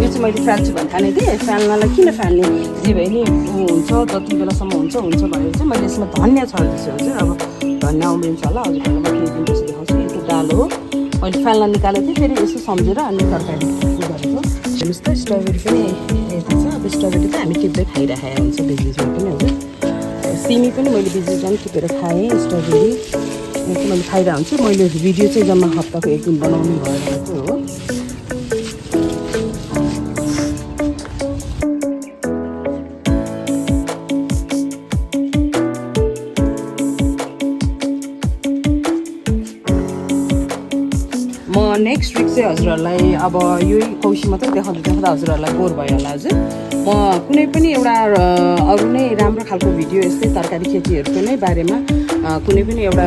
यो चाहिँ मैले फाल्छु भने ठानेको थिएँ। फाल्नलाई किन फाल्ने, जे भए नि हुन्छ जति बेलासम्म हुन्छ भनेर चाहिँ मैले यसमा धनियाँ छर्दैछु हजुर। अब धनियाँ उम्रिन्छ होला हजुरहरूलाई म केही दिनपछि देखाउँछु। यो डालो हो, मैले फाल्न निकालेको थिएँ, फेरि यसो सम्झेर अनि तरकारी गरेको। हेर्नुहोस् त स्ट्रबेरी पनि यता छ। अब स्ट्रबेरी त हामी टिप्दै खाइराखेको हुन्छ बिचबिचमा पनि हजुर। सिमी पनि मैले बिचबिचमा टिपेर खाएँ। स्ट्रबेरी चाहिँ मैले खाइरहेको हुन्छु। मैले भिडियो चाहिँ जम्मा हप्ताको एक दिन बनाउनु भइरहेको हो। म नेक्स्ट विक चाहिँ हजुरहरूलाई अब यही कौशी मात्रै देखाउँदा हजुरहरूलाई बोर भयो होला हजुर। म कुनै पनि एउटा अरू नै राम्रो खालको भिडियो यस्तै तरकारी खेतीहरूको नै बारेमा कुनै पनि एउटा